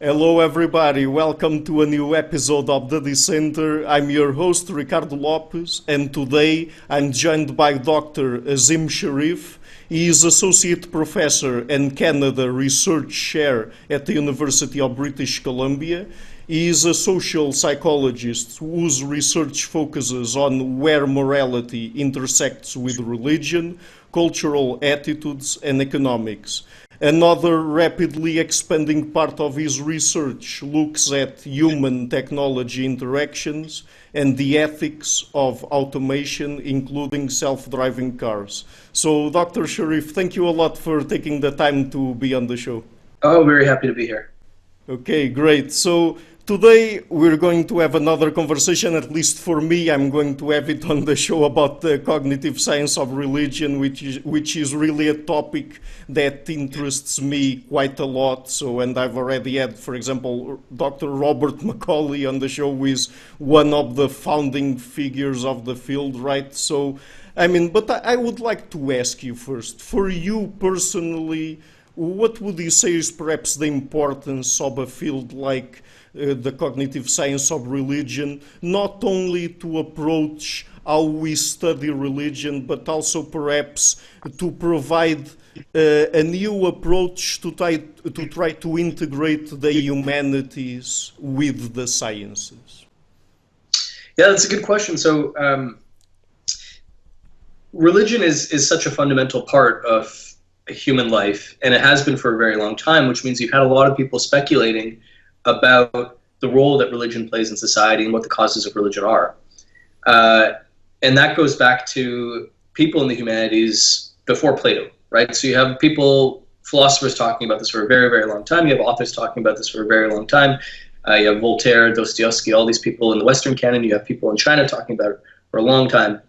Hello, everybody. Welcome to a new episode of the Dissenter. I'm your host, Ricardo Lopes, and today I'm joined by Dr. Azim Shariff. He is Associate Professor and Canada Research Chair at the University of British Columbia. He is a social psychologist whose research focuses on where morality intersects with religion, cultural attitudes, and economics. Another rapidly expanding part of his research looks at human-technology interactions and the ethics of automation, including self-driving cars. So, Dr. Sharif, thank you a lot for taking the time to be on the show. Oh, very happy to be here. Okay, great. So today we're going to have another conversation, at least for me. I'm going to have it on the show about the cognitive science of religion, which is really a topic that interests me quite a lot. So, and I've already had, for example, Dr. Robert Macaulay on the show, who is one of the founding figures of the field, right? So, but I would like to ask you first, for you personally, what would you say is perhaps the importance of a field like the cognitive science of religion, not only to approach how we study religion, but also perhaps to provide a new approach to try to integrate the humanities with the sciences? Yeah, that's a good question. So religion is such a fundamental part of human life, and it has been for a very long time, which means you've had a lot of people speculating about the role that religion plays in society and what the causes of religion are. And that goes back to people in the humanities before Plato, right? So you have philosophers talking about this for a very, very long time. You have authors talking about this for a very long time. You have Voltaire, Dostoevsky, all these people in the Western canon. You have people in China talking about it for a long time.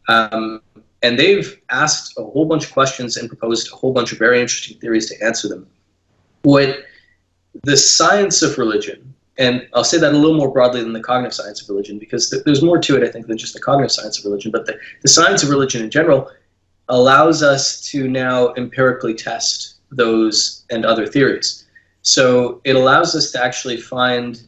And they've asked a whole bunch of questions and proposed a whole bunch of very interesting theories to answer them. What the science of religion, and I'll say that a little more broadly than the cognitive science of religion, because there's more to it, I think, than just the cognitive science of religion, but the science of religion in general allows us to now empirically test those and other theories. So it allows us to actually find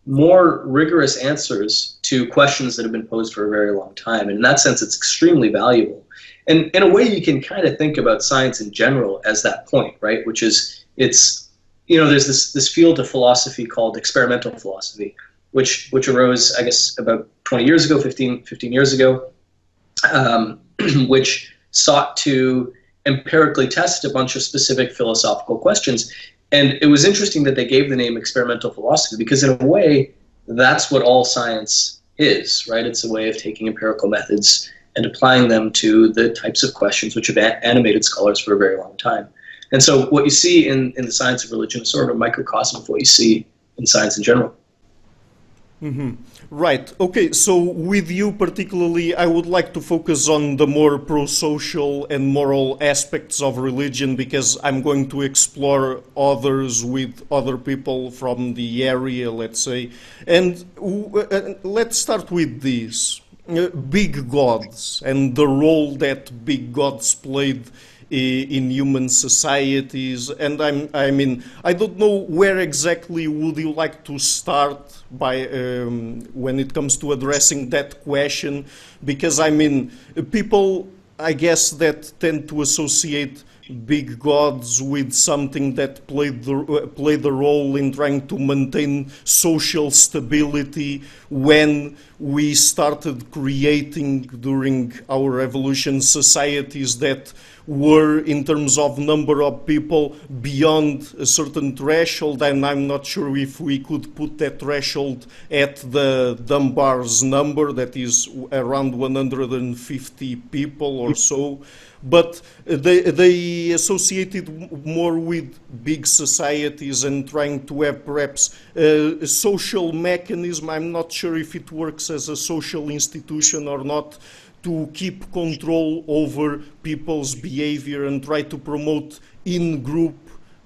more rigorous answers to questions that have been posed for a very long time. And in that sense, it's extremely valuable. And in a way, you can kind of think about science in general as that point, right? Which is, there's this field of philosophy called experimental philosophy, which arose, I guess, about 20 years ago, 15 years ago, which sought to empirically test a bunch of specific philosophical questions. And it was interesting that they gave the name experimental philosophy because, in a way, that's what all science is, right? It's a way of taking empirical methods and applying them to the types of questions which have animated scholars for a very long time. And so what you see in the science of religion is sort of a microcosm of what you see in science in general. Mm-hmm. Right. Okay. So with you particularly, I would like to focus on the more prosocial and moral aspects of religion, because I'm going to explore others with other people from the area, let's say. And let's start with this. Big gods and the role that big gods played in human societies. And I don't know where exactly would you like to start by when it comes to addressing that question, because people, I guess, that tend to associate big gods with something that played a role in trying to maintain social stability when we started creating during our evolution societies that were, in terms of number of people, beyond a certain threshold. And I'm not sure if we could put that threshold at the Dunbar's number, that is around 150 people or so. But they associated more with big societies and trying to have perhaps a social mechanism. I'm not sure if it works as a social institution or not, to keep control over people's behavior and try to promote in-group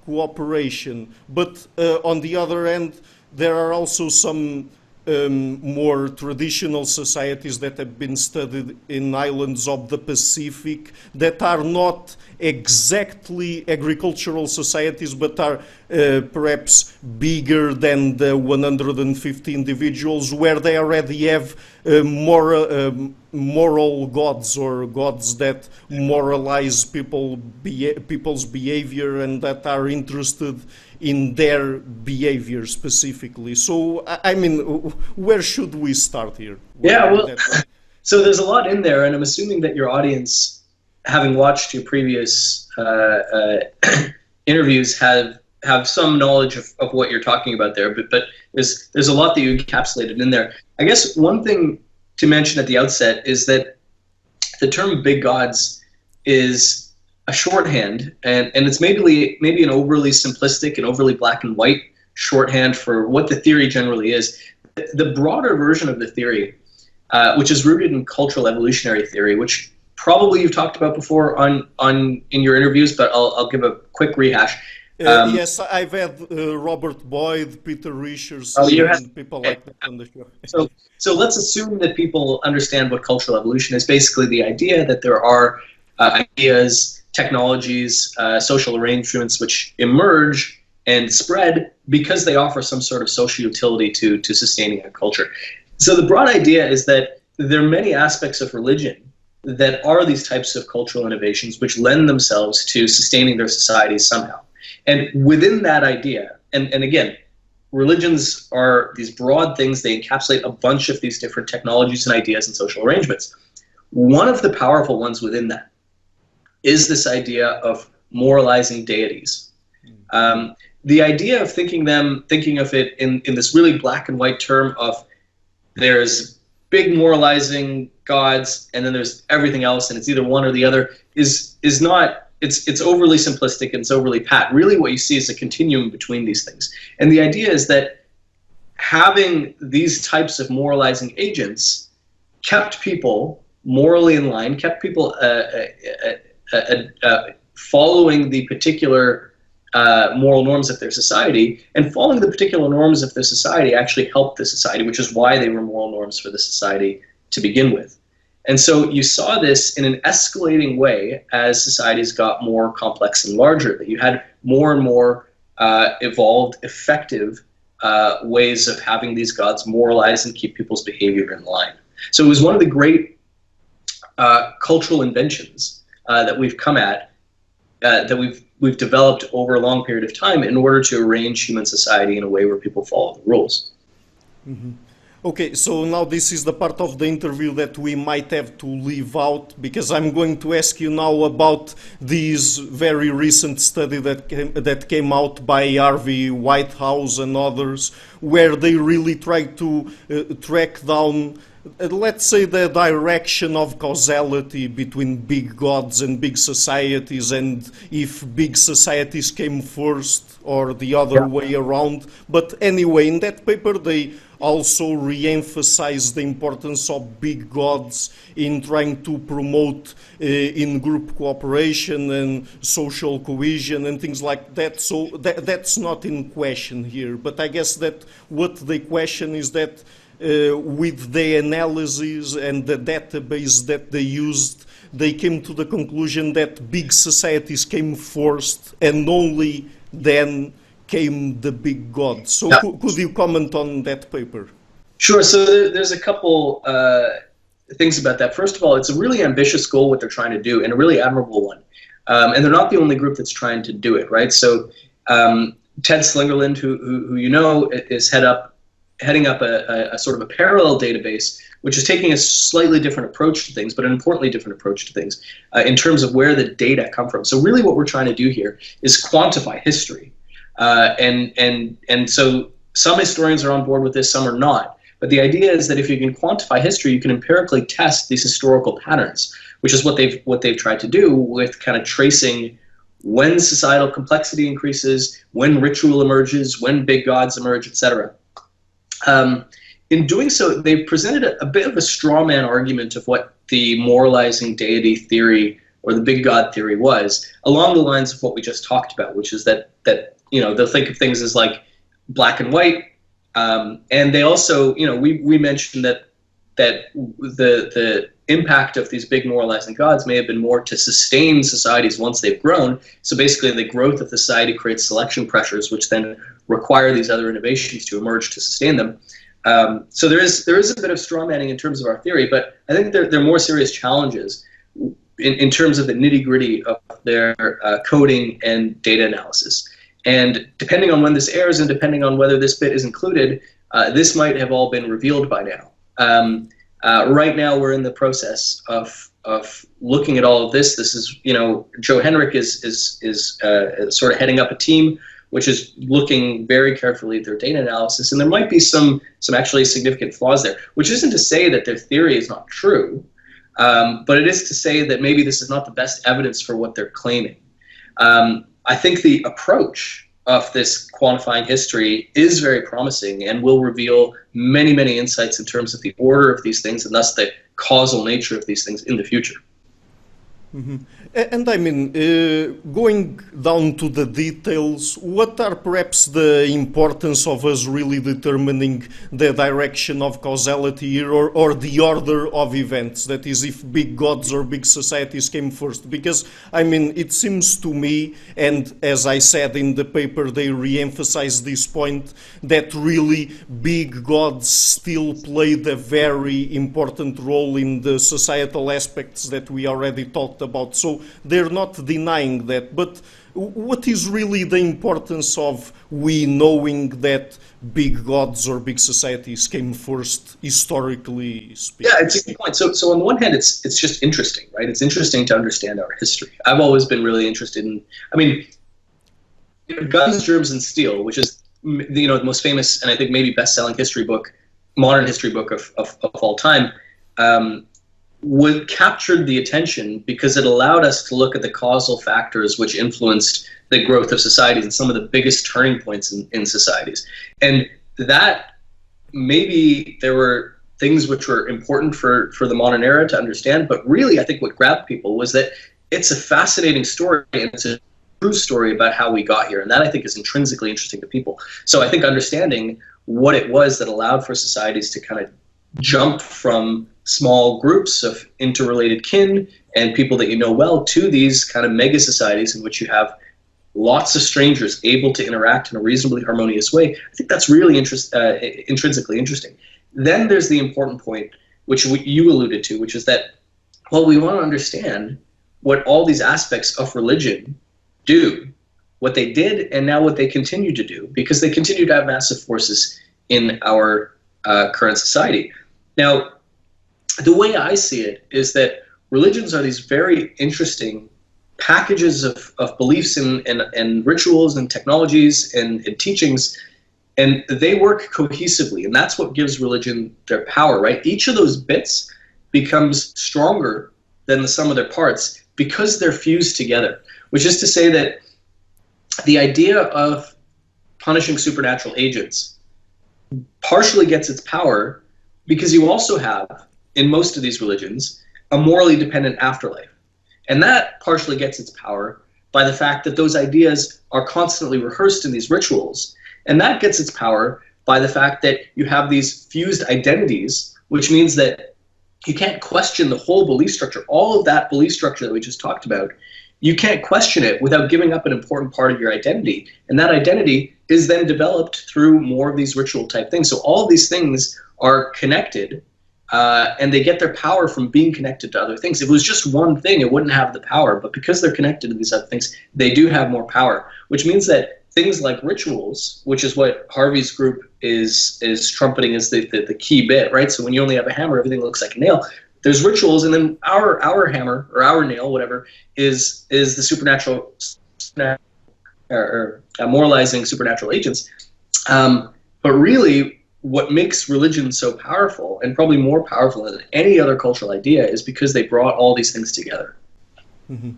cooperation. But on the other hand, there are also some more traditional societies that have been studied in islands of the Pacific that are not exactly agricultural societies, but are perhaps bigger than the 150 individuals, where they already have moral gods, or gods that moralize people's behavior and that are interested in their behavior specifically. So, I mean, where should we start here? Yeah, well, so there's a lot in there, and I'm assuming that your audience, having watched your previous interviews, have some knowledge of what you're talking about there. But there's a lot that you encapsulated in there. I guess one thing to mention at the outset is that the term big gods is a shorthand, and it's maybe an overly simplistic and overly black and white shorthand for what the theory generally is. The broader version of the theory, which is rooted in cultural evolutionary theory, which probably you've talked about before in your interviews, but I'll give a quick rehash. Yes, I've had Robert Boyd, Peter Richards, and people like that on the show. So let's assume that people understand what cultural evolution is. Basically, the idea that there are ideas, technologies, social arrangements which emerge and spread because they offer some sort of social utility to sustaining a culture. So the broad idea is that there are many aspects of religion that are these types of cultural innovations which lend themselves to sustaining their societies somehow. And within that idea, and again, religions are these broad things, they encapsulate a bunch of these different technologies and ideas and social arrangements. One of the powerful ones within that is this idea of moralizing deities. The idea of thinking of it in this really black and white term of there's big moralizing gods and then there's everything else and it's either one or the other is not, it's overly simplistic and it's overly pat. Really what you see is a continuum between these things. And the idea is that having these types of moralizing agents kept people morally in line, kept people following the particular moral norms of their society, and following the particular norms of their society actually helped the society, which is why they were moral norms for the society to begin with. And so you saw this in an escalating way as societies got more complex and larger, that you had more and more evolved, effective ways of having these gods moralize and keep people's behavior in line. So it was one of the great cultural inventions that we've come at, that we've developed over a long period of time in order to arrange human society in a way where people follow the rules. Mm-hmm. Okay, so now this is the part of the interview that we might have to leave out, because I'm going to ask you now about this very recent study that came out by Harvey, Whitehouse and others, where they really tried to track down, let's say, the direction of causality between big gods and big societies, and if big societies came first or the other way around. But anyway, in that paper they also re-emphasize the importance of big gods in trying to promote in-group cooperation and social cohesion and things like that. So that's not in question here. But I guess that what they question is that with the analysis and the database that they used, they came to the conclusion that big societies came first and only then came the big gods. So could you comment on that paper? Sure. So there's a couple things about that. First of all, it's a really ambitious goal what they're trying to do, and a really admirable one. And they're not the only group that's trying to do it, right? So Ted Slingerland, who you know, is heading up a sort of a parallel database, which is taking a slightly different approach to things, but an importantly different approach to things in terms of where the data come from. So really what we're trying to do here is quantify history. And so some historians are on board with this, some are not. But the idea is that if you can quantify history, you can empirically test these historical patterns, which is what they've tried to do with kind of tracing when societal complexity increases, when ritual emerges, when big gods emerge, etc. In doing so, they presented a bit of a straw man argument of what the moralizing deity theory or the big god theory was, along the lines of what we just talked about, which is that you know, they'll think of things as like black and white, And they also, we mentioned that the impact of these big moralizing gods may have been more to sustain societies once they've grown. So basically, the growth of the society creates selection pressures, which then require these other innovations to emerge to sustain them. So there is a bit of straw manning in terms of our theory, but I think there are more serious challenges in terms of the nitty gritty of their coding and data analysis. And depending on when this airs and depending on whether this bit is included, this might have all been revealed by now. Right now, we're in the process of looking at all of this. This is, Joe Henrich is sort of heading up a team which is looking very carefully at their data analysis, and there might be some actually significant flaws there. Which isn't to say that their theory is not true, but it is to say that maybe this is not the best evidence for what they're claiming. I think the approach of this quantifying history is very promising and will reveal many, many insights in terms of the order of these things and thus the causal nature of these things in the future. Mm-hmm. And I mean, going down to the details, what are perhaps the importance of us really determining the direction of causality here, or the order of events? That is, if big gods or big societies came first. Because, I mean, it seems to me, and as I said in the paper, they re-emphasize this point, that really big gods still played a very important role in the societal aspects that we already talked about. So they're not denying that, but what is really the importance of we knowing that big gods or big societies came first, historically speaking? Yeah, it's a good point. So on the one hand, it's just interesting, right? It's interesting to understand our history. I've always been really interested in, Guns, Germs, and Steel, which is the most famous and I think maybe best-selling history book, modern history book of all time. Captured the attention because it allowed us to look at the causal factors which influenced the growth of societies and some of the biggest turning points in societies. And that maybe there were things which were important for the modern era to understand, but really I think what grabbed people was that it's a fascinating story and it's a true story about how we got here. And that I think is intrinsically interesting to people. So I think understanding what it was that allowed for societies to kind of jump from small groups of interrelated kin and people that you know well to these kind of mega societies in which you have lots of strangers able to interact in a reasonably harmonious way. I think that's really intrinsically interesting. Then there's the important point, which you alluded to, which is that, well, we want to understand what all these aspects of religion do, what they did, and now what they continue to do, because they continue to have massive forces in our current society. Now, the way I see it is that religions are these very interesting packages of beliefs and rituals and technologies and teachings, and they work cohesively, and that's what gives religion their power, right? Each of those bits becomes stronger than the sum of their parts because they're fused together, which is to say that the idea of punishing supernatural agents partially gets its power because you also have, in most of these religions, a morally dependent afterlife. And that partially gets its power by the fact that those ideas are constantly rehearsed in these rituals. And that gets its power by the fact that you have these fused identities, which means that you can't question the whole belief structure, all of that belief structure that we just talked about. You can't question it without giving up an important part of your identity. And that identity is then developed through more of these ritual type things. So all of these things are connected, and they get their power from being connected to other things. If it was just one thing, it wouldn't have the power. But because they're connected to these other things, they do have more power, which means that things like rituals, which is what Harvey's group is trumpeting as the key bit, right? So when you only have a hammer, everything looks like a nail. There's rituals, and then our hammer or our nail, whatever, is the supernatural or moralizing supernatural agents. But really, what makes religion so powerful, and probably more powerful than any other cultural idea, is because they brought all these things together. Mm-hmm.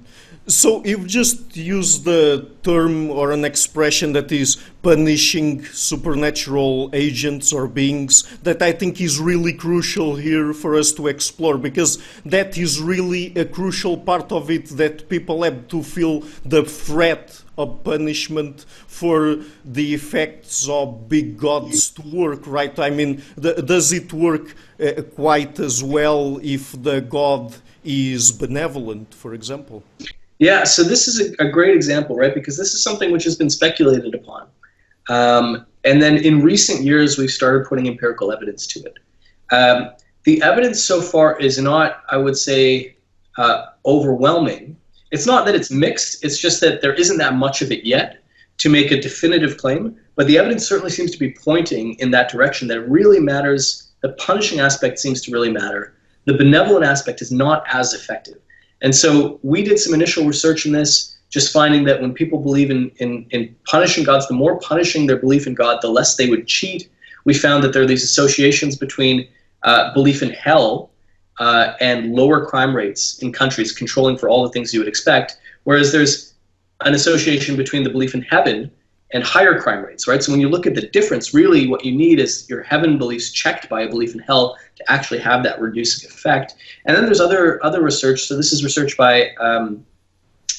So you've just used the term or an expression that is punishing supernatural agents or beings that I think is really crucial here for us to explore, because that is really a crucial part of it, that people have to feel the threat of punishment for the effects of big gods to work, right? I mean, does it work quite as well if the god is benevolent, for example? Yeah, so this is a great example, right? Because this is something which has been speculated upon. And then in recent years, we've started putting empirical evidence to it. The evidence so far is not, I would say, overwhelming. It's not that it's mixed, it's just that there isn't that much of it yet to make a definitive claim. But the evidence certainly seems to be pointing in that direction, that it really matters. The punishing aspect seems to really matter. The benevolent aspect is not as effective. And so we did some initial research in this, just finding that when people believe in punishing gods, the more punishing their belief in God, the less they would cheat. We found that there are these associations between belief in hell and lower crime rates in countries controlling for all the things you would expect, whereas there's an association between the belief in heaven and higher crime rates, right? So when you look at the difference, really what you need is your heaven beliefs checked by a belief in hell to actually have that reducing effect. And then there's other research. So this is research by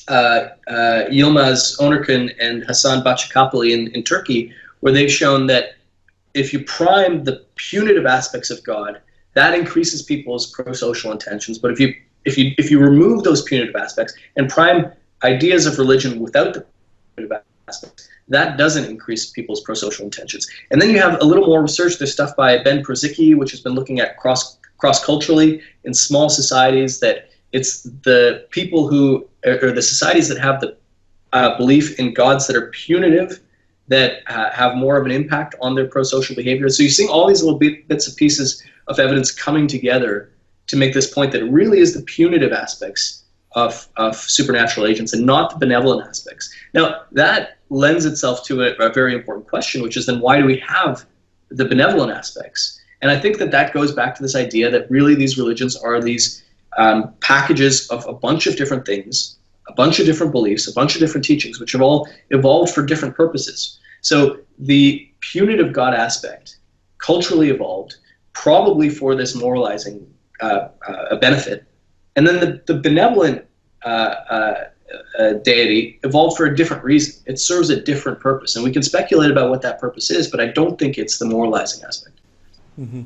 Yilmaz Onurkan and Hasan Bahçekapli in Turkey, where they've shown that if you prime the punitive aspects of God, that increases people's prosocial intentions. But if you remove those punitive aspects and prime ideas of religion without the punitive aspects, that doesn't increase people's prosocial intentions. And then you have a little more research. There's stuff by Ben Prozicki, which has been looking at cross-culturally in small societies, that it's the people who, or the societies that have the belief in gods that are punitive, that have more of an impact on their prosocial behavior. So you're seeing all these little bits and pieces of evidence coming together to make this point that it really is the punitive aspects of supernatural agents and not the benevolent aspects. Now, that lends itself to a very important question, which is then why do we have the benevolent aspects? And I think that goes back to this idea that really these religions are these packages of a bunch of different things, a bunch of different beliefs, a bunch of different teachings, which have all evolved for different purposes. So the punitive God aspect culturally evolved, probably for this moralizing benefit. And then the benevolent deity evolved for a different reason. It serves a different purpose. And we can speculate about what that purpose is, but I don't think it's the moralizing aspect. Mm-hmm.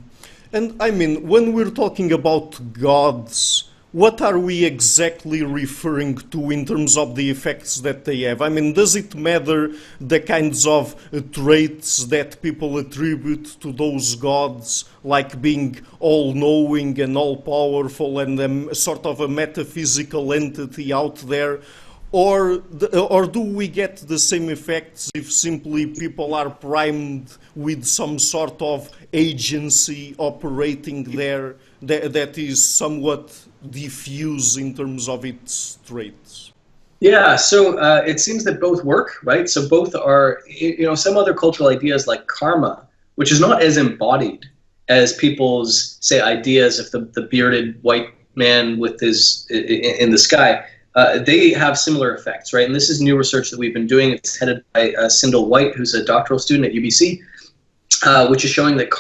And I mean, when we're talking about gods, what are we exactly referring to in terms of the effects that they have? I mean, does it matter the kinds of traits that people attribute to those gods, like being all-knowing and all-powerful and sort of a metaphysical entity out there? Or do we get the same effects if simply people are primed with some sort of agency operating there that is somewhat diffuse in terms of its traits? Yeah, so it seems that both work, right? So both are, some other cultural ideas like karma, which is not as embodied as people's, say, ideas of the bearded white man with his in the sky. They have similar effects, right? And this is new research that we've been doing. It's headed by Sindel White, who's a doctoral student at UBC, which is showing that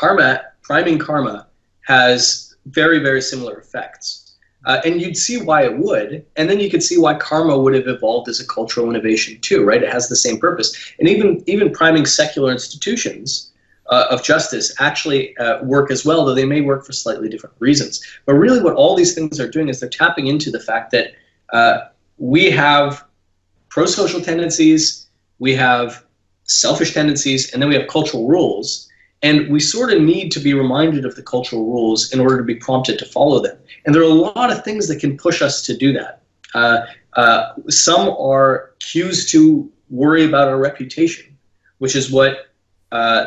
priming karma, has very, very similar effects. And you'd see why it would, and then you could see why karma would have evolved as a cultural innovation too, right? It has the same purpose. And even priming secular institutions of justice actually work as well, though they may work for slightly different reasons. But really what all these things are doing is they're tapping into the fact that we have prosocial tendencies, we have selfish tendencies, and then we have cultural rules. And we sort of need to be reminded of the cultural rules in order to be prompted to follow them. And there are a lot of things that can push us to do that. Some are cues to worry about our reputation, which is what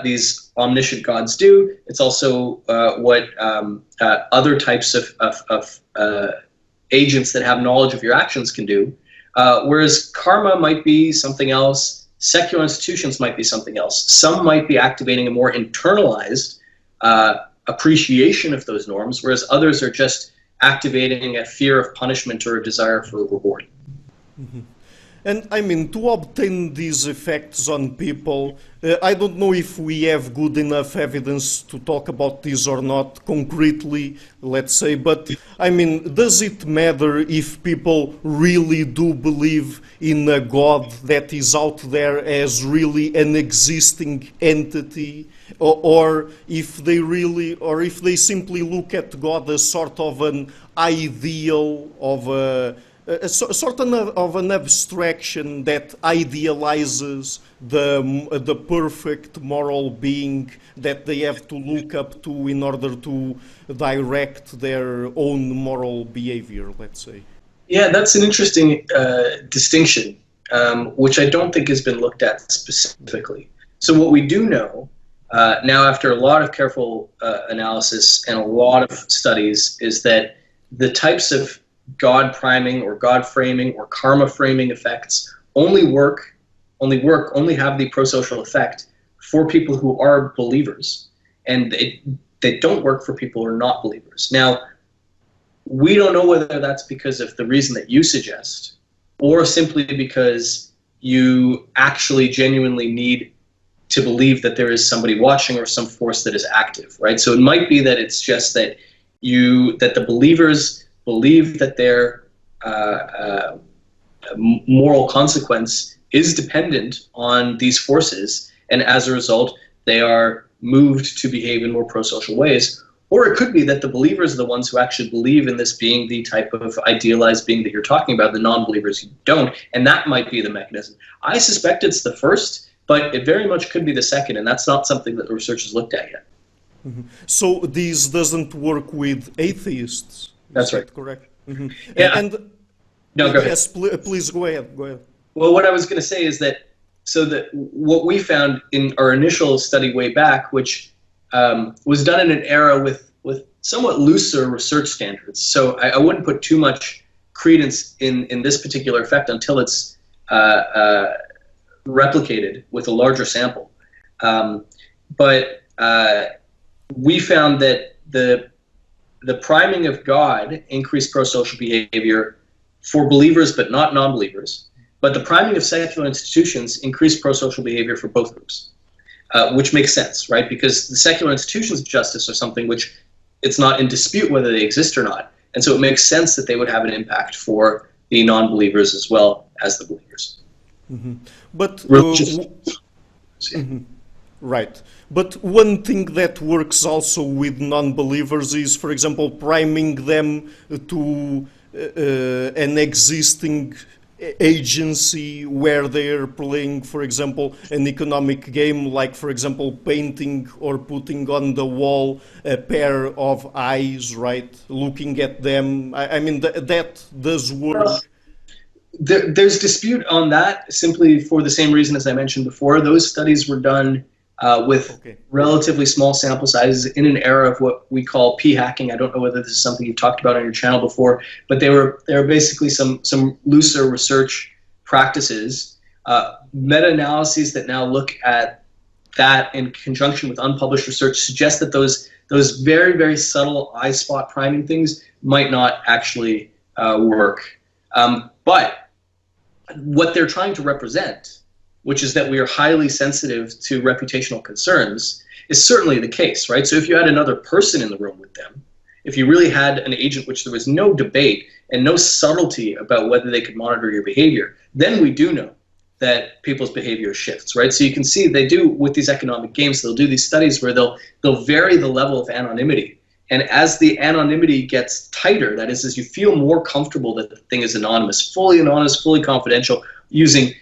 these omniscient gods do. It's also what other types of agents that have knowledge of your actions can do. Whereas karma might be something else. Secular institutions might be something else. Some might be activating a more internalized appreciation of those norms, whereas others are just activating a fear of punishment or a desire for reward. And I mean, to obtain these effects on people, I don't know if we have good enough evidence to talk about this or not concretely, let's say, but I mean, does it matter if people really do believe in a God that is out there as really an existing entity, or if they really, or if they simply look at God as sort of an ideal of sort of an abstraction that idealizes the perfect moral being that they have to look up to in order to direct their own moral behavior, let's say. Yeah, that's an interesting distinction, which I don't think has been looked at specifically. So what we do know now, after a lot of careful analysis and a lot of studies, is that the types of God priming or God framing or karma framing effects only have the prosocial effect for people who are believers, and they don't work for people who are not believers. Now, we don't know whether that's because of the reason that you suggest, or simply because you actually genuinely need to believe that there is somebody watching or some force that is active, right? So it might be that it's just that the believers believe that their moral consequence is dependent on these forces, and as a result, they are moved to behave in more prosocial ways. Or it could be that the believers are the ones who actually believe in this being the type of idealized being that you're talking about, the non-believers who don't, and that might be the mechanism. I suspect it's the first, but it very much could be the second, and that's not something that the research has looked at yet. Mm-hmm. So this doesn't work with atheists? That's right. Correct. Mm-hmm. Yeah. No, go ahead. Yes, please go ahead. Go ahead. Well, what I was going to say is that what we found in our initial study way back, which was done in an era with somewhat looser research standards. So I wouldn't put too much credence in this particular effect until it's replicated with a larger sample. But we found that the priming of God increased prosocial behavior for believers but not non-believers. But the priming of secular institutions increased prosocial behavior for both groups, which makes sense, right? Because the secular institutions of justice are something which it's not in dispute whether they exist or not. And so it makes sense that they would have an impact for the non-believers as well as the believers. Mm-hmm. But mm-hmm. Right. But one thing that works also with non-believers is, for example, priming them to an existing agency where they're playing, for example, an economic game, like, for example, painting or putting on the wall a pair of eyes, right? Looking at them. I mean, that does work. Well, there's dispute on that simply for the same reason as I mentioned before. Those studies were done with relatively small sample sizes in an era of what we call p-hacking. I don't know whether this is something you've talked about on your channel before, but they were basically some looser research practices. Meta-analyses that now look at that in conjunction with unpublished research suggest that those very, very subtle eye spot priming things might not actually work. But what they're trying to represent, which is that we are highly sensitive to reputational concerns, is certainly the case, right? So if you had another person in the room with them, if you really had an agent which there was no debate and no subtlety about whether they could monitor your behavior, then we do know that people's behavior shifts, right? So you can see they do, with these economic games, they'll do these studies where they'll vary the level of anonymity. And as the anonymity gets tighter, that is, as you feel more comfortable that the thing is anonymous, fully confidential, using,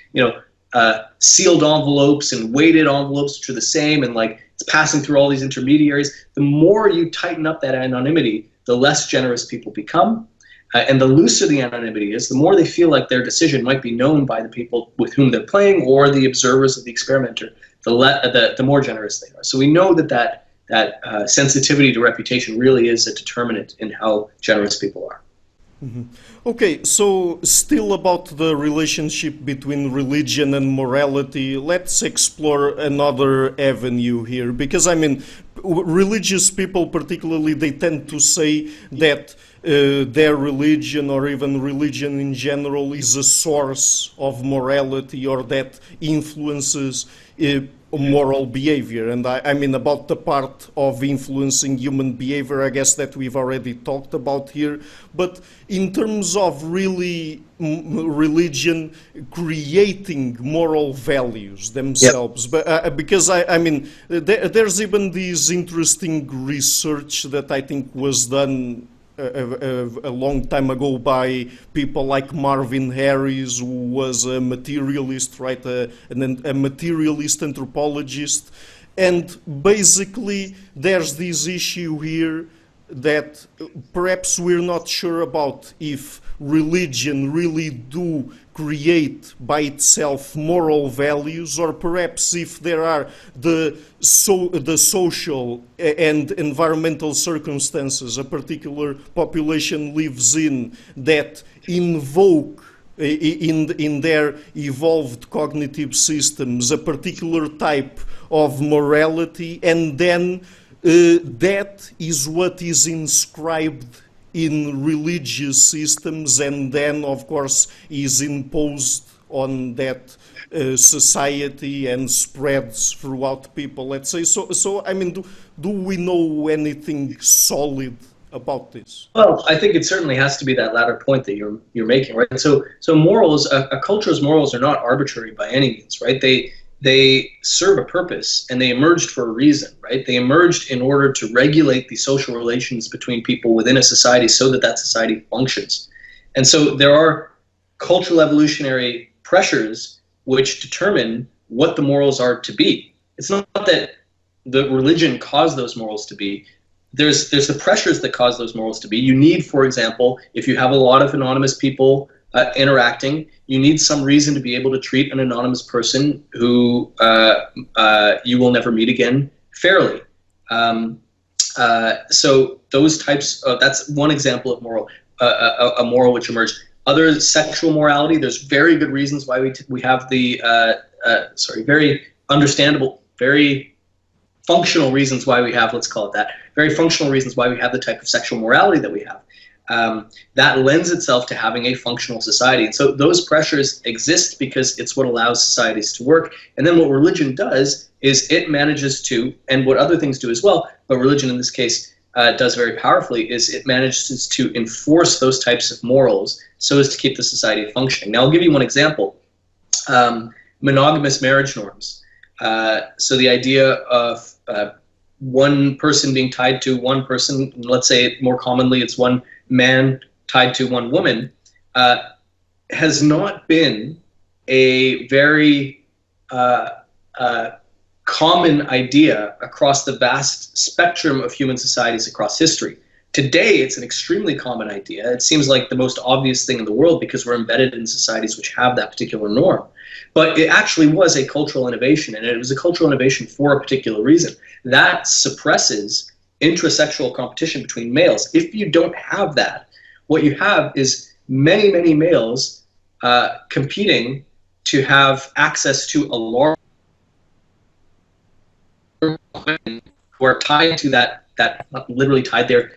sealed envelopes and weighted envelopes which are the same, and like it's passing through all these intermediaries, the more you tighten up that anonymity, the less generous people become. And the looser the anonymity is, the more they feel like their decision might be known by the people with whom they're playing or the observers of the experimenter, the more generous they are. So we know that sensitivity to reputation really is a determinant in how generous people are. Okay, so still about the relationship between religion and morality, let's explore another avenue here. Because, I mean, religious people, particularly, they tend to say that their religion or even religion in general is a source of morality or that influences moral behavior. And I mean, about the part of influencing human behavior, I guess that we've already talked about here. But in terms of really religion creating moral values themselves, Yep. but because I mean, there's even this interesting research that I think was done a long time ago by people like Marvin Harris, who was a materialist, right? A materialist anthropologist. And basically, there's this issue here that perhaps we're not sure about if religion really do create by itself moral values, or perhaps if there are the social and environmental circumstances a particular population lives in that invoke in their evolved cognitive systems a particular type of morality, and then that is what is inscribed in religious systems, and then, of course, is imposed on that society and spreads throughout people, let's say. So I mean, do we know anything solid about this? Well, I think it certainly has to be that latter point that you're making, right? So morals, a culture's morals are not arbitrary by any means, right? They serve a purpose, and they emerged for a reason, right? They emerged in order to regulate the social relations between people within a society so that that society functions. And so there are cultural evolutionary pressures which determine what the morals are to be. It's not that the religion caused those morals to be. There's the pressures that cause those morals to be. You need, for example, if you have a lot of anonymous people interacting, you need some reason to be able to treat an anonymous person who you will never meet again fairly. So those types of, that's one example of moral, a moral which emerged. Other sexual morality, there's very good reasons why we have the, very understandable, very functional reasons why we have, let's call it that, very functional reasons why we have the type of sexual morality that we have. That lends itself to having a functional society. And so those pressures exist because it's what allows societies to work. And then what religion does is it manages to, and what other things do as well, but religion in this case does very powerfully, is it manages to enforce those types of morals so as to keep the society functioning. Now I'll give you one example. Monogamous marriage norms. So the idea of one person being tied to one person, let's say more commonly it's one man tied to one woman, has not been a very common idea across the vast spectrum of human societies across history. Today, it's an extremely common idea. It seems like the most obvious thing in the world because we're embedded in societies which have that particular norm. But it actually was a cultural innovation, and it was a cultural innovation for a particular reason. That suppresses intrasexual competition between males. If you don't have that, what you have is many, many males competing to have access to a large women who are tied to that literally tied there,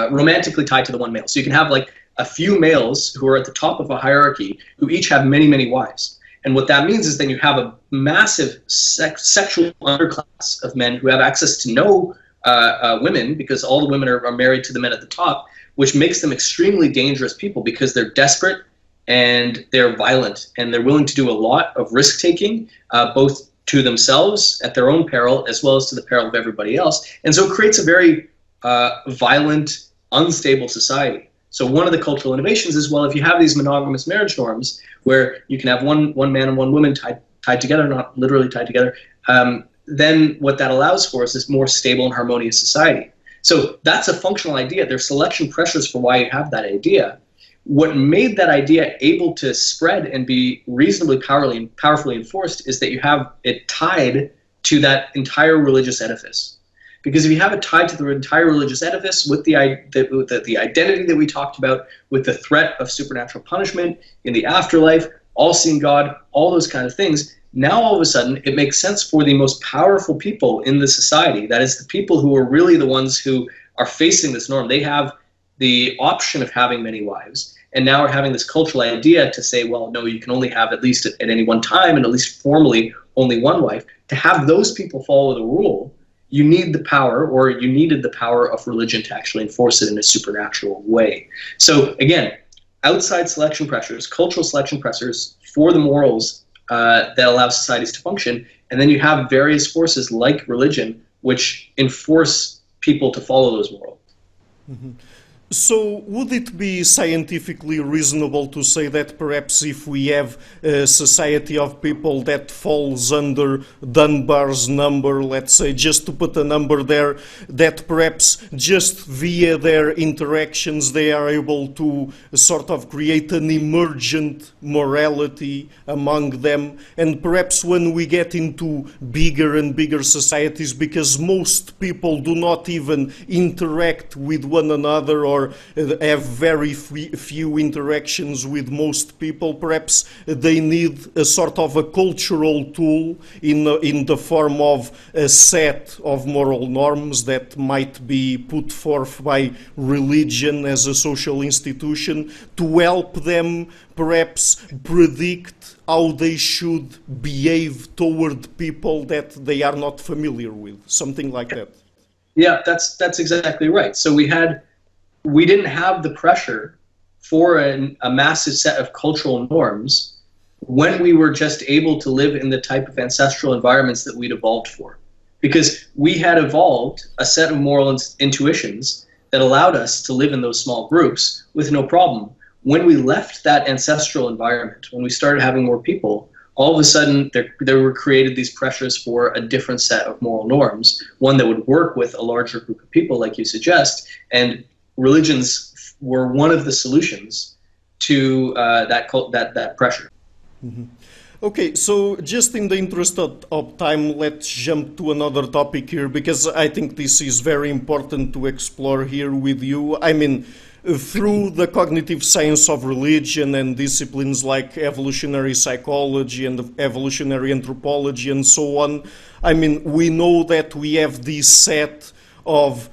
romantically tied to the one male. So you can have like a few males who are at the top of a hierarchy who each have many, many wives. And what that means is then you have a massive sexual underclass of men who have access to no women, because all the women are married to the men at the top, which makes them extremely dangerous people because they're desperate and they're violent and they're willing to do a lot of risk-taking, both to themselves at their own peril as well as to the peril of everybody else. And so it creates a very violent, unstable society. So one of the cultural innovations is, well, if you have these monogamous marriage norms where you can have one man and one woman tied together, not literally tied together, then what that allows for is this more stable and harmonious society. So that's a functional idea. There's selection pressures for why you have that idea. What made that idea able to spread and be reasonably powerfully enforced is that you have it tied to that entire religious edifice. Because if you have it tied to the entire religious edifice with the identity that we talked about, with the threat of supernatural punishment in the afterlife, all-seeing God, all those kind of things, now all of a sudden it makes sense for the most powerful people in the society, that is the people who are really the ones who are facing this norm. They have the option of having many wives, and now are having this cultural idea to say, well, no, you can only have at least at any one time, and at least formally, only one wife. To have those people follow the rule, you need the power, or you needed the power of religion to actually enforce it in a supernatural way. So again, outside selection pressures, cultural selection pressures for the morals that allow societies to function, and then you have various forces like religion which enforce people to follow those morals. Mm-hmm. So would it be scientifically reasonable to say that perhaps if we have a society of people that falls under Dunbar's number, let's say, just to put a number there, that perhaps just via their interactions they are able to sort of create an emergent morality among them, and perhaps when we get into bigger and bigger societies, because most people do not even interact with one another or have very few interactions with most people, perhaps they need a sort of a cultural tool in the form of a set of moral norms that might be put forth by religion as a social institution to help them perhaps predict how they should behave toward people that they are not familiar with, something like that. Yeah, that's exactly right. So we didn't have the pressure for a massive set of cultural norms when we were just able to live in the type of ancestral environments that we'd evolved for. Because we had evolved a set of moral intuitions that allowed us to live in those small groups with no problem. When we left that ancestral environment, when we started having more people, all of a sudden there were created these pressures for a different set of moral norms, one that would work with a larger group of people, like you suggest, and religions were one of the solutions to that pressure. Mm-hmm. Okay, so just in the interest of time, let's jump to another topic here, because I think this is very important to explore here with you. I mean, through the cognitive science of religion and disciplines like evolutionary psychology and evolutionary anthropology and so on, I mean, we know that we have this set of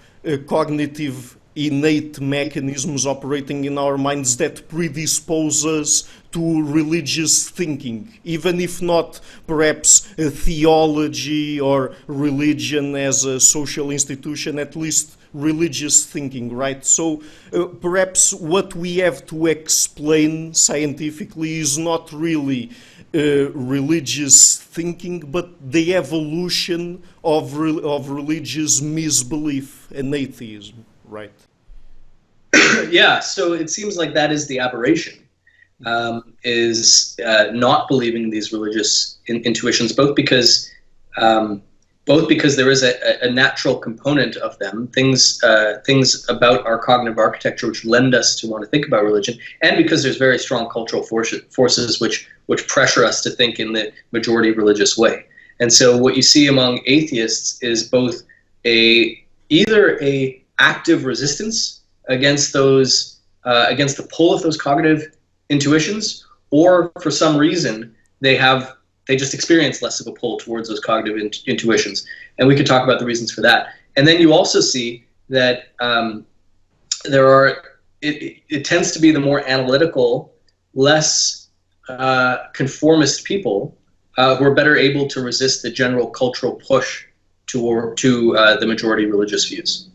cognitive innate mechanisms operating in our minds that predispose us to religious thinking, even if not perhaps theology or religion as a social institution, at least religious thinking, right? So perhaps what we have to explain scientifically is not really religious thinking, but the evolution of religious misbelief and atheism, right? Yeah, so it seems like that is the aberration, is not believing these religious intuitions, both because there is a natural component of them, things about our cognitive architecture which lend us to want to think about religion, and because there's very strong cultural forces which pressure us to think in the majority religious way. And so what you see among atheists is both either a active resistance against against the pull of those cognitive intuitions, or for some reason they just experience less of a pull towards those cognitive intuitions. And we could talk about the reasons for that. And then you also see that it tends to be the more analytical, less conformist people who are better able to resist the general cultural push to the majority religious views.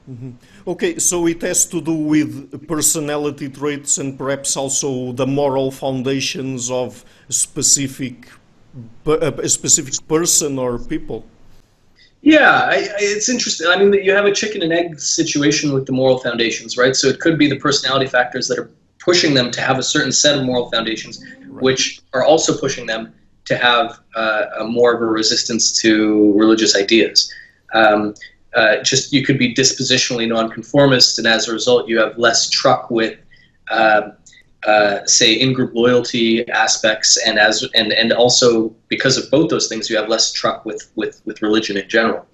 Mm-hmm. Okay, so it has to do with personality traits and perhaps also the moral foundations of a specific person or people. Yeah, it's interesting. I mean, you have a chicken and egg situation with the moral foundations, right? So it could be the personality factors that are pushing them to have a certain set of moral foundations, right, which are also pushing them to have more of a resistance to religious ideas. You could be dispositionally nonconformist, and as a result, you have less truck with, say, in-group loyalty aspects, and also because of both those things, you have less truck with religion in general.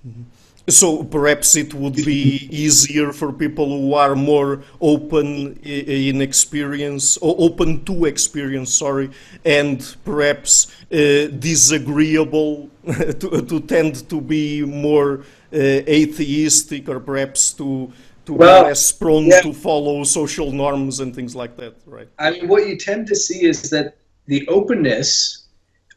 Mm-hmm. So perhaps it would be easier for people who are more open in experience, or open to experience, sorry, and perhaps disagreeable to tend to be more atheistic, or perhaps to be Well, less prone yeah. to follow social norms and things like that, right? I mean, what you tend to see is that the openness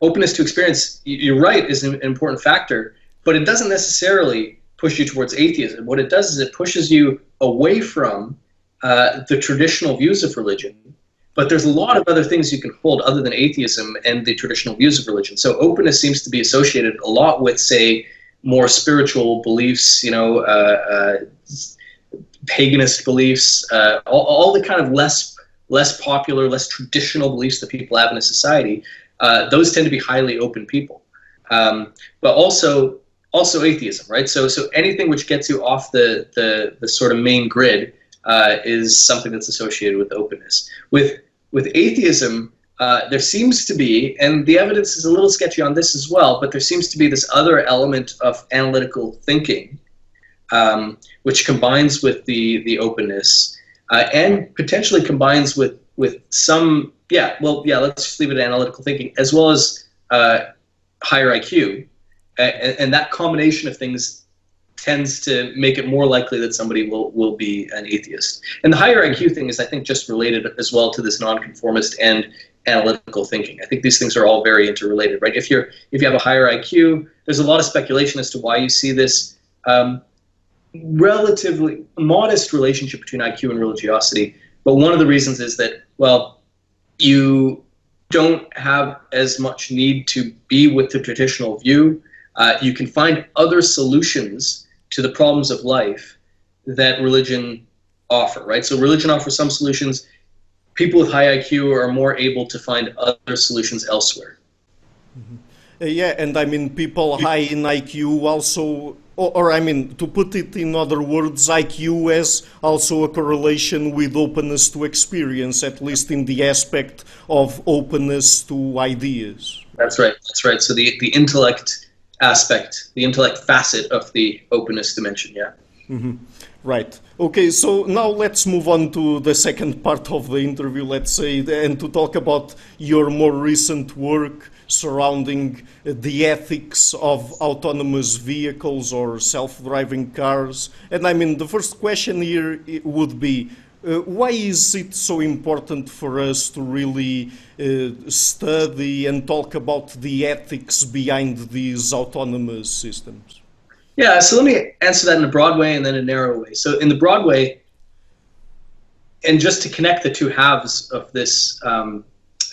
to experience, you're right, is an important factor, but it doesn't necessarily push you towards atheism. What it does is it pushes you away from the traditional views of religion, but there's a lot of other things you can hold other than atheism and the traditional views of religion. So openness seems to be associated a lot with, say, more spiritual beliefs, paganist beliefs, all the kind of less popular, less traditional beliefs that people have in a society. Those tend to be highly open people, but also atheism, right? So anything which gets you off the sort of main grid is something that's associated with openness. With atheism, there seems to be, and the evidence is a little sketchy on this as well, but there seems to be this other element of analytical thinking, which combines with the openness, and potentially combines with some, let's just leave it at analytical thinking, as well as higher IQ, and that combination of things tends to make it more likely that somebody will be an atheist. And the higher IQ thing is, I think, just related as well to this nonconformist and analytical thinking. I think these things are all very interrelated, right? If you have a higher IQ, there's a lot of speculation as to why you see this relatively modest relationship between IQ and religiosity. But one of the reasons is that, well, you don't have as much need to be with the traditional view. You can find other solutions to the problems of life that religion offer, right? So religion offers some solutions. People with high IQ are more able to find other solutions elsewhere. Yeah, and I mean, people high in IQ also, or I mean, to put it in other words, IQ has also a correlation with openness to experience, at least in the aspect of openness to ideas. That's right. That's right. So the intellect aspect, the intellect facet of the openness dimension, yeah. Mm-hmm. Right. Okay, so now let's move on to the second part of the interview, let's say, and to talk about your more recent work surrounding the ethics of autonomous vehicles or self-driving cars. And I mean, the first question here would be, why is it so important for us to really study and talk about the ethics behind these autonomous systems? Yeah, so let me answer that in a broad way and then a narrow way. So in the broad way, and just to connect the two halves of this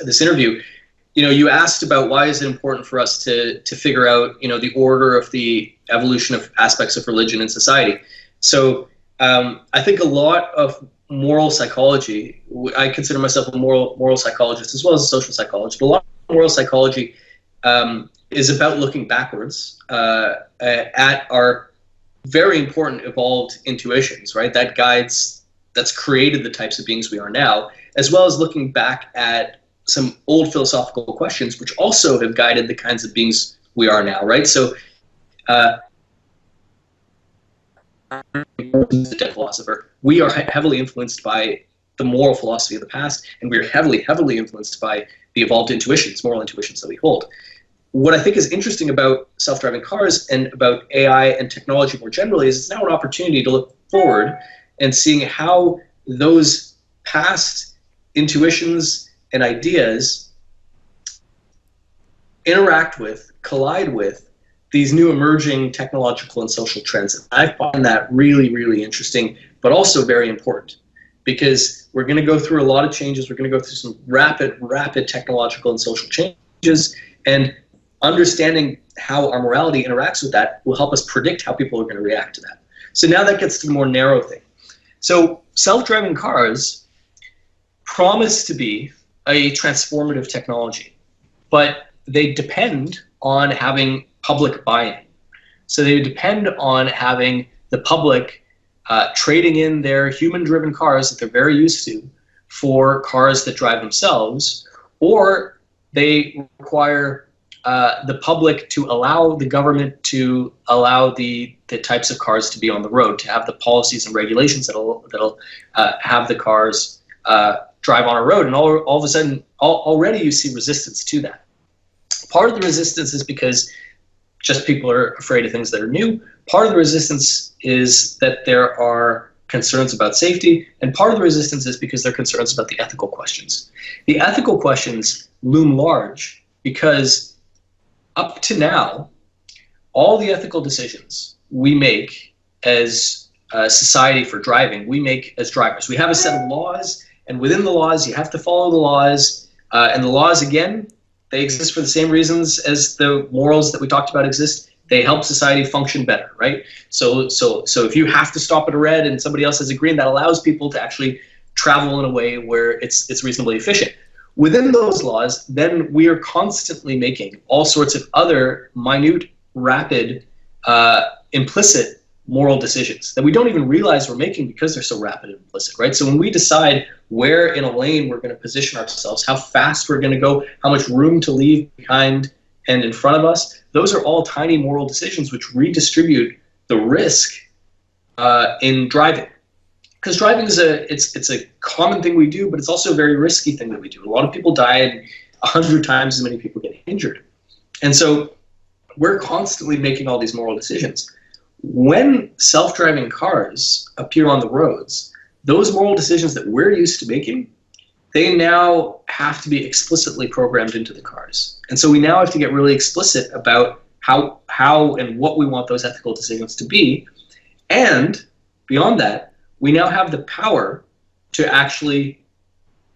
this interview, you asked about why is it important for us to figure out, the order of the evolution of aspects of religion in society. So I think a lot of moral psychology, I consider myself a moral psychologist as well as a social psychologist, but a lot of moral psychology is about looking backwards at our very important evolved intuitions, right? That's created the types of beings we are now, as well as looking back at some old philosophical questions, which also have guided the kinds of beings we are now, right? So, the dead philosopher, we are heavily influenced by the moral philosophy of the past, and we are heavily, heavily influenced by the evolved intuitions, moral intuitions that we hold. What I think is interesting about self-driving cars and about AI and technology more generally is it's now an opportunity to look forward and seeing how those past intuitions and ideas interact with, collide with these new emerging technological and social trends. And I find that really, really interesting, but also very important, because we're going to go through a lot of changes. We're going to go through some rapid technological and social changes, and understanding how our morality interacts with that will help us predict how people are going to react to that. So now that gets to the more narrow thing. So self-driving cars promise to be a transformative technology, but they depend on having public buy-in. So they depend on having the public trading in their human-driven cars that they're very used to for cars that drive themselves, or they require the public to allow the government to allow the types of cars to be on the road, to have the policies and regulations that'll have the cars drive on a road. And all of a sudden, already you see resistance to that. Part of the resistance is because just people are afraid of things that are new. Part of the resistance is that there are concerns about safety, and part of the resistance is because there are concerns about the ethical questions. The ethical questions loom large because up to now, all the ethical decisions we make as a society for driving, we make as drivers. We have a set of laws, and within the laws, you have to follow the laws, and the laws, again, they exist for the same reasons as the morals that we talked about exist. They help society function better, right? So if you have to stop at a red and somebody else has a green, that allows people to actually travel in a way where it's reasonably efficient. Within those laws, then we are constantly making all sorts of other minute, rapid, implicit moral decisions that we don't even realize we're making because they're so rapid and implicit, right? So when we decide where in a lane we're going to position ourselves, how fast we're going to go, how much room to leave behind and in front of us, those are all tiny moral decisions which redistribute the risk in driving. Because driving is it's a common thing we do, but it's also a very risky thing that we do. A lot of people die and 100 times as many people get injured. And so we're constantly making all these moral decisions. When self-driving cars appear on the roads, those moral decisions that we're used to making, they now have to be explicitly programmed into the cars. And so we now have to get really explicit about how and what we want those ethical decisions to be. And beyond that, we now have the power to actually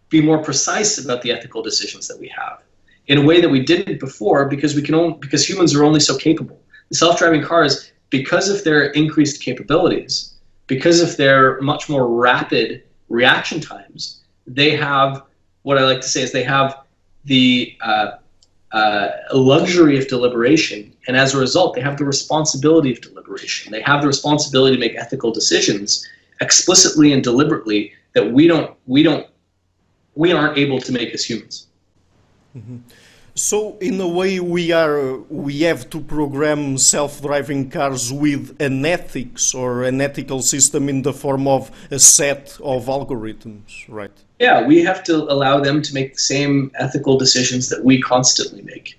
be more precise about the ethical decisions that we have in a way that we didn't before, because because humans are only so capable. The self-driving cars, because of their increased capabilities, because of their much more rapid reaction times, they have, what I like to say is they have the luxury of deliberation, and as a result, they have the responsibility of deliberation. They have the responsibility to make ethical decisions explicitly and deliberately that we aren't able to make as humans. Mm-hmm. So, in a way, we have to program self-driving cars with an ethics or an ethical system in the form of a set of algorithms, right? Yeah, we have to allow them to make the same ethical decisions that we constantly make.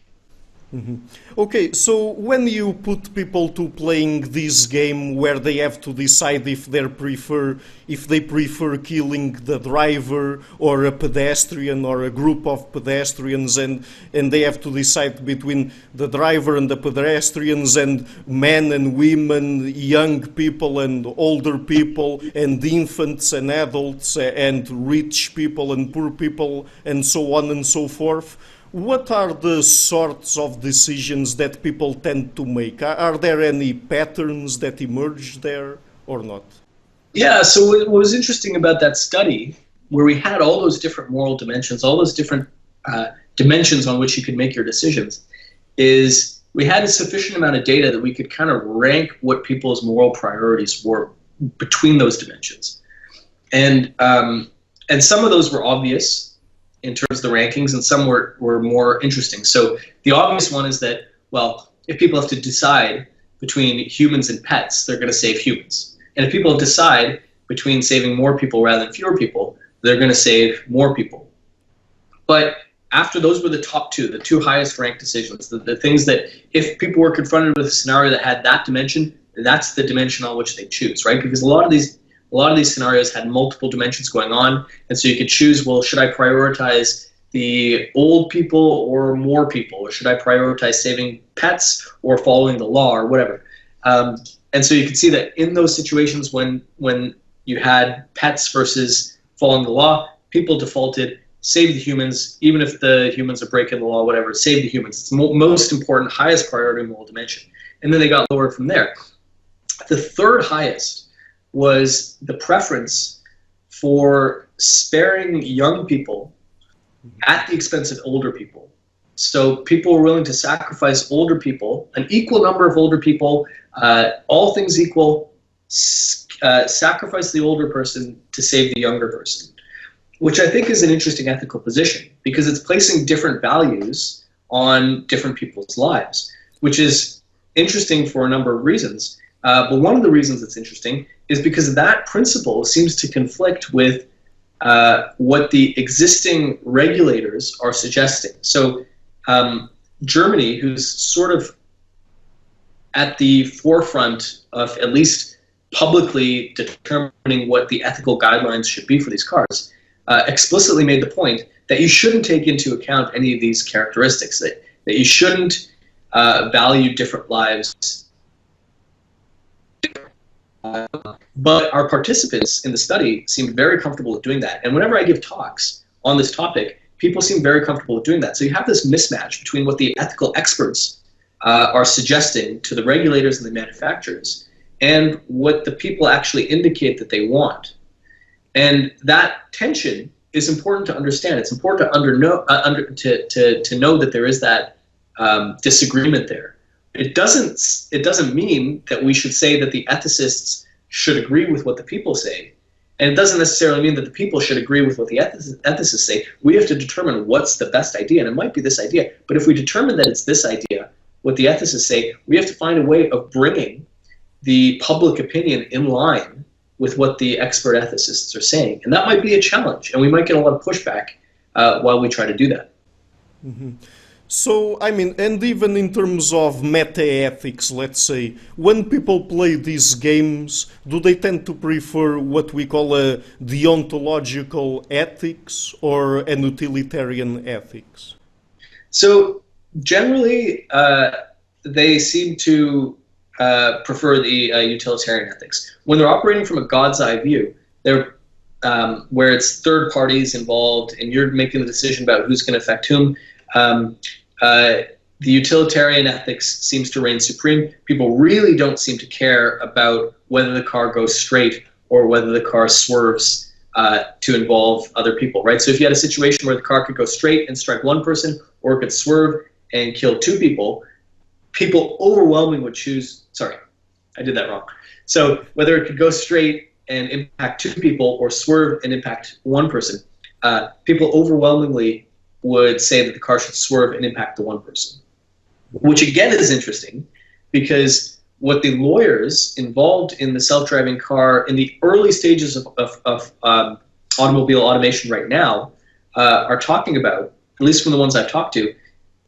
Mm-hmm. Okay, so when you put people to playing this game where they have to decide if they prefer killing the driver or a pedestrian or a group of pedestrians, and they have to decide between the driver and the pedestrians and men and women, young people and older people, and infants and adults and rich people and poor people and so on and so forth. What are the sorts of decisions that people tend to make? Are there any patterns that emerge there or not? Yeah, so what was interesting about that study, where we had all those different moral dimensions, all those different dimensions on which you could make your decisions, is we had a sufficient amount of data that we could kind of rank what people's moral priorities were between those dimensions. And some of those were obvious in terms of the rankings, and some were more interesting. So the obvious one is that, well, if people have to decide between humans and pets, they're going to save humans. And if people decide between saving more people rather than fewer people, they're going to save more people. But after those were the top two, the two highest ranked decisions, the things that if people were confronted with a scenario that had that dimension, that's the dimension on which they choose, right? Because a lot of these scenarios had multiple dimensions going on, and so you could choose, well, should I prioritize the old people or more people, or should I prioritize saving pets or following the law or whatever? And so you can see that in those situations when you had pets versus following the law, people defaulted save the humans, even if the humans are breaking the law, whatever, save the humans. It's the most important, highest priority moral dimension. And then they got lower from there. The third highest was the preference for sparing young people at the expense of older people. So people were willing to sacrifice older people, an equal number of older people, all things equal, sacrifice the older person to save the younger person, which I think is an interesting ethical position because it's placing different values on different people's lives, which is interesting for a number of reasons. But one of the reasons it's interesting is because that principle seems to conflict with what the existing regulators are suggesting. So Germany, who's sort of at the forefront of at least publicly determining what the ethical guidelines should be for these cars, explicitly made the point that you shouldn't take into account any of these characteristics, that you shouldn't value different lives. But our participants in the study seemed very comfortable with doing that. And whenever I give talks on this topic, people seem very comfortable with doing that. So you have this mismatch between what the ethical experts are suggesting to the regulators and the manufacturers and what the people actually indicate that they want. And that tension is important to understand. It's important to know that there is that disagreement there. It doesn't mean that we should say that the ethicists should agree with what the people say, and it doesn't necessarily mean that the people should agree with what the ethicists say. We have to determine what's the best idea, and it might be this idea. But if we determine that it's this idea, what the ethicists say, we have to find a way of bringing the public opinion in line with what the expert ethicists are saying, and that might be a challenge, and we might get a lot of pushback while we try to do that. Mm-hmm. So, I mean, and even in terms of meta-ethics, let's say, when people play these games, do they tend to prefer what we call a deontological ethics or an utilitarian ethics? So, generally, they seem to prefer the utilitarian ethics. When they're operating from a God's eye view, they're where it's third parties involved and you're making the decision about who's going to affect whom. The utilitarian ethics seems to reign supreme. People really don't seem to care about whether the car goes straight or whether the car swerves to involve other people, right? So if you had a situation where the car could go straight and strike one person, or it could swerve and kill two people, people overwhelmingly would choose, sorry, I did that wrong. So whether it could go straight and impact two people or swerve and impact one person, people overwhelmingly would say that the car should swerve and impact the one person, which again is interesting because what the lawyers involved in the self-driving car in the early stages of automobile automation right now are talking about, at least from the ones I've talked to,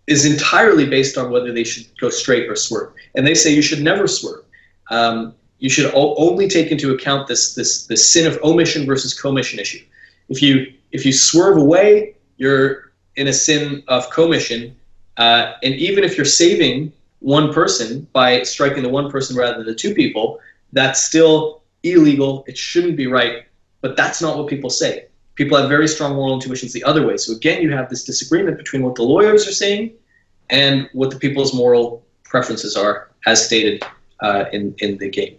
is entirely based on whether they should go straight or swerve. And they say you should never swerve. You should only take into account this sin of omission versus commission issue. If you swerve away, you're in a sin of commission, and even if you're saving one person by striking the one person rather than the two people, that's still illegal. It shouldn't be right, but that's not what people say. People have very strong moral intuitions the other way. So again, you have this disagreement between what the lawyers are saying and what the people's moral preferences are, as stated in the game.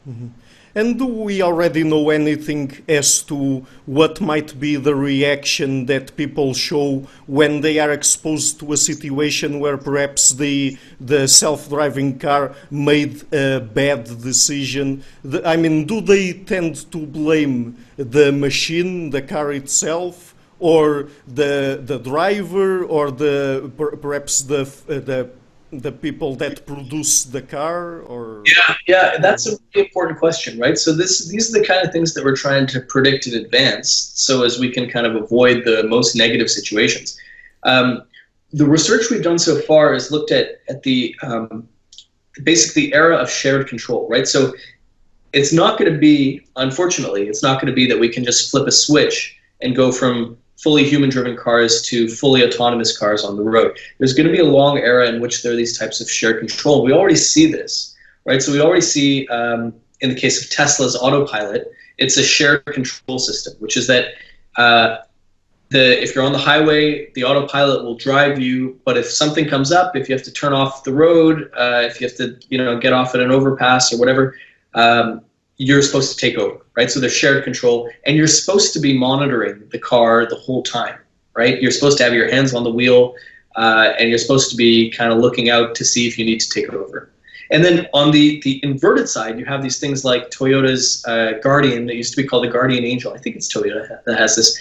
Mm-hmm. And do we already know anything as to what might be the reaction that people show when they are exposed to a situation where perhaps the self-driving car made a bad decision? I mean, do they tend to blame the machine, the car itself, or the driver, or perhaps the people that produce the car? Or yeah, that's a really important question, right? So these are the kind of things that we're trying to predict in advance, so as we can kind of avoid the most negative situations. The research we've done so far has looked at the basically the era of shared control, right? So it's not going to be, unfortunately, it's not going to be that we can just flip a switch and go from fully human-driven cars to fully autonomous cars on the road. There's going to be a long era in which there are these types of shared control. We already see this, right? So we already see, in the case of Tesla's autopilot, it's a shared control system, which is that if you're on the highway, the autopilot will drive you, but if something comes up, if you have to turn off the road, if you have to get off at an overpass or whatever, you're supposed to take over, right? So there's shared control, and you're supposed to be monitoring the car the whole time, right? You're supposed to have your hands on the wheel, and you're supposed to be kind of looking out to see if you need to take over. And then on the inverted side, you have these things like Toyota's Guardian, that used to be called the Guardian Angel. I think it's Toyota that has this,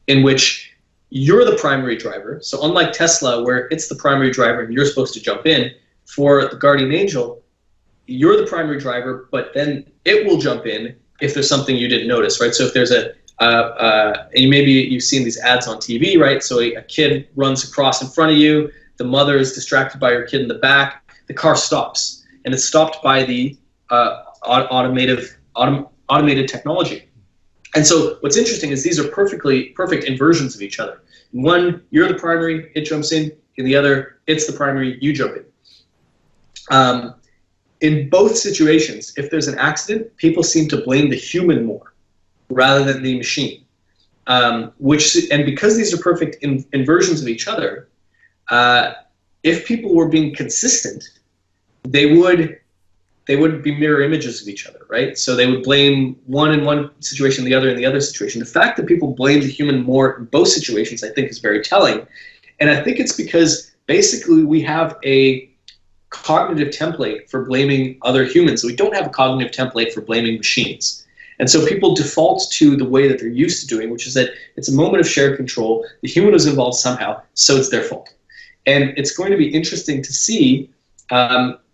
in which you're the primary driver. So unlike Tesla, where it's the primary driver and you're supposed to jump in, for the guardian angel, you're the primary driver, but then it will jump in if there's something you didn't notice, right? So if there's and maybe you've seen these ads on TV, right? So a kid runs across in front of you, the mother is distracted by her kid in the back, the car stops, and it's stopped by the automated technology. And so what's interesting is these are perfect inversions of each other. In one, you're the primary, it jumps in. In the other, it's the primary, you jump in. In both situations, if there's an accident, people seem to blame the human more rather than the machine. And because these are perfect inversions of each other, if people were being consistent, they would be mirror images of each other, right? So they would blame one in one situation, the other in the other situation. The fact that people blame the human more in both situations, I think, is very telling. And I think it's because basically we have a cognitive template for blaming other humans. We don't have a cognitive template for blaming machines. And so people default to the way that they're used to doing, which is that it's a moment of shared control. The human was involved somehow, so it's their fault. And it's going to be interesting to see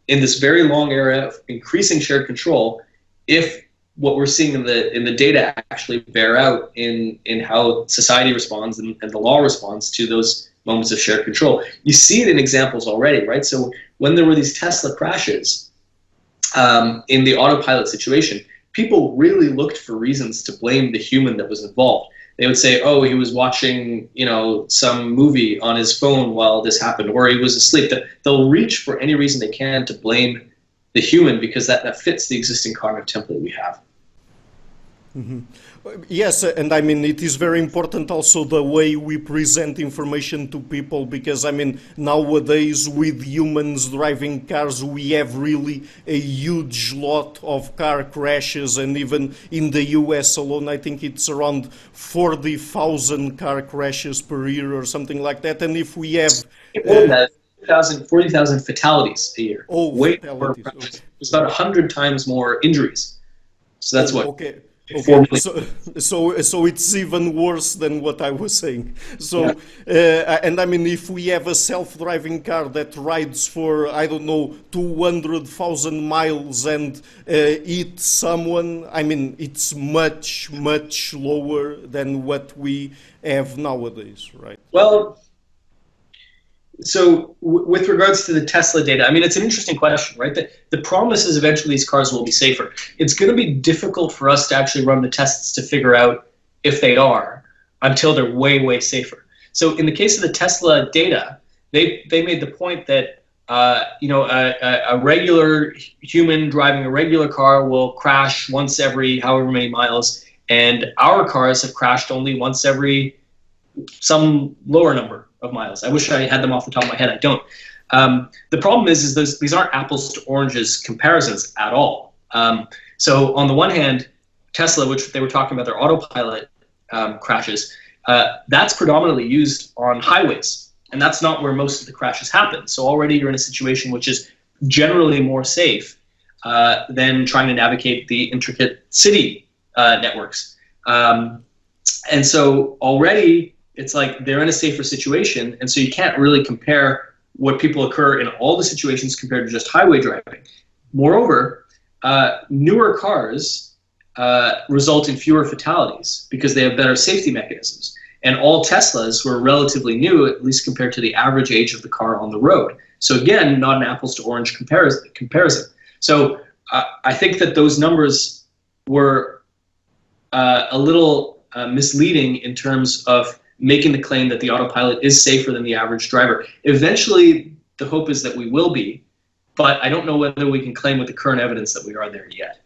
in this very long era of increasing shared control, if what we're seeing in the data actually bear out in how society responds and the law responds to those moments of shared control. You see it in examples already, right? So when there were these Tesla crashes in the autopilot situation, people really looked for reasons to blame the human that was involved. They would say, oh, he was watching, some movie on his phone while this happened, or he was asleep. They'll reach for any reason they can to blame the human because that fits the existing cognitive template we have. Mm-hmm. Yes, and I mean, it is very important also the way we present information to people, because I mean, nowadays with humans driving cars, we have really a huge lot of car crashes, and even in the US alone, I think it's around 40,000 car crashes per year or something like that. And if we have... 40,000 fatalities a year. Oh, way fatalities. More, okay. It's about 100 times more injuries. So that's what... Okay. Okay, so it's even worse than what I was saying. So, yeah. And I mean, if we have a self-driving car that rides for, I don't know, 200,000 miles and hits someone, I mean, it's much, much lower than what we have nowadays, right? Well, so with regards to the Tesla data, I mean, it's an interesting question, right? The promise is eventually these cars will be safer. It's going to be difficult for us to actually run the tests to figure out if they are until they're way, way safer. So in the case of the Tesla data, they made the point that a regular human driving a regular car will crash once every however many miles, and our cars have crashed only once every some lower number of miles. I wish I had them off the top of my head. I don't. The problem is these aren't apples to oranges comparisons at all. So on the one hand, Tesla, which they were talking about their autopilot crashes, that's predominantly used on highways, and that's not where most of the crashes happen. So already you're in a situation which is generally more safe than trying to navigate the intricate city networks. And so already it's like they're in a safer situation, and so you can't really compare what people occur in all the situations compared to just highway driving. Moreover, newer cars result in fewer fatalities because they have better safety mechanisms. And all Teslas were relatively new, at least compared to the average age of the car on the road. So again, not an apples to orange comparison. So I think that those numbers were a little misleading in terms of making the claim that the autopilot is safer than the average driver. Eventually, the hope is that we will be, but I don't know whether we can claim with the current evidence that we are there yet.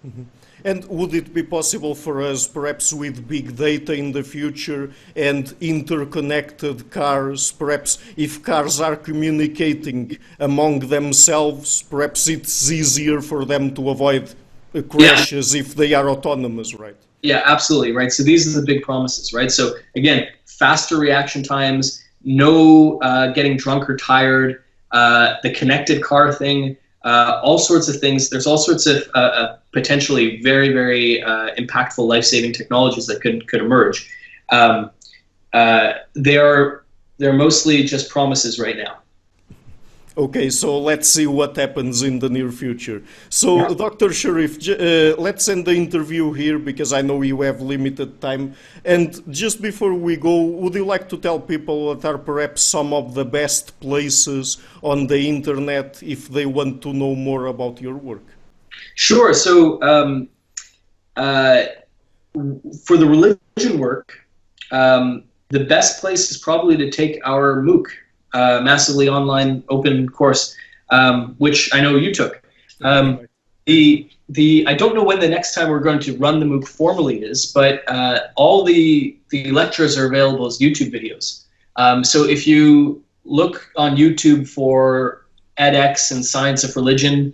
Mm-hmm. And would it be possible for us, perhaps with big data in the future and interconnected cars, perhaps if cars are communicating among themselves, perhaps it's easier for them to avoid crashes if they are autonomous, right? Yeah, absolutely, right? So these are the big promises, right? So again, faster reaction times, no getting drunk or tired, the connected car thing, all sorts of things. There's all sorts of potentially very, very impactful life-saving technologies that could emerge. they're mostly just promises right now. Okay, so let's see what happens in the near future. So, Yeah. Dr. Shariff, let's end the interview here because I know you have limited time. And just before we go, would you like to tell people what are perhaps some of the best places on the internet if they want to know more about your work? Sure. So for the religion work, the best place is probably to take our MOOC, massively online open course, which I know you took. I don't know when the next time we're going to run the MOOC formally is, but all the lectures are available as YouTube videos. So if you look on YouTube for edX and Science of Religion,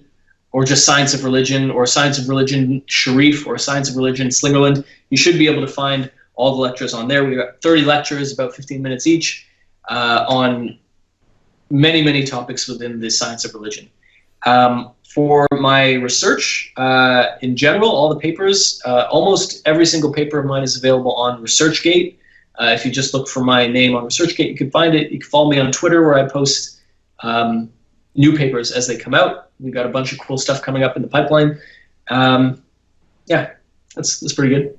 or just Science of Religion, or Science of Religion Shariff, or Science of Religion Slingerland, you should be able to find all the lectures on there. We've got 30 lectures, about 15 minutes each, on many, many topics within the science of religion. For my research, in general, all the papers, almost every single paper of mine is available on ResearchGate. If you just look for my name on ResearchGate, you can find it. You can follow me on Twitter, where I post new papers as they come out. We've got a bunch of cool stuff coming up in the pipeline. Yeah, that's pretty good.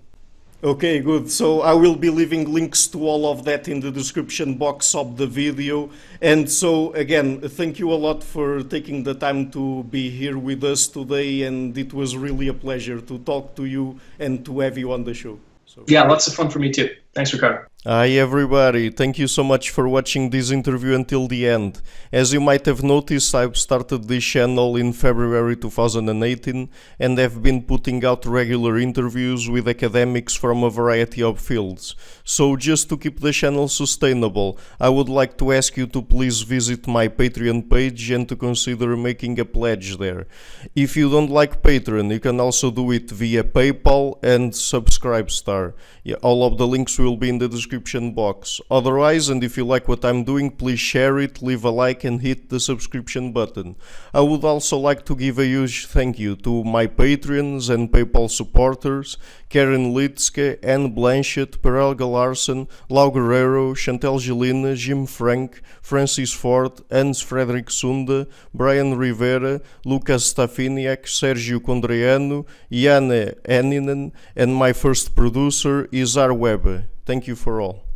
Okay, good. So I will be leaving links to all of that in the description box of the video. And so, again, thank you a lot for taking the time to be here with us today. And it was really a pleasure to talk to you and to have you on the show. So. Yeah, lots of fun for me too. Thanks, Ricardo. Hi everybody, thank you so much for watching this interview until the end. As you might have noticed, I've started this channel in February 2018 and have been putting out regular interviews with academics from a variety of fields. So just to keep the channel sustainable, I would like to ask you to please visit my Patreon page and to consider making a pledge there. If you don't like Patreon, you can also do it via PayPal and Subscribestar. Yeah, all of the links will be in the description box. Otherwise, and if you like what I'm doing, please share it, leave a like and hit the subscription button. I would also like to give a huge thank you to my Patreons and PayPal supporters: Karen Litske, Anne Blanchett, Perel Galarson, Lau Guerrero, Chantel Gelina, Jim Frank, Francis Ford, Hans Frederick Sunda, Brian Rivera, Lucas Stafiniak, Sergio Condreanu, Jana Enninen, and my first producer, Izar Weber. Thank you for all.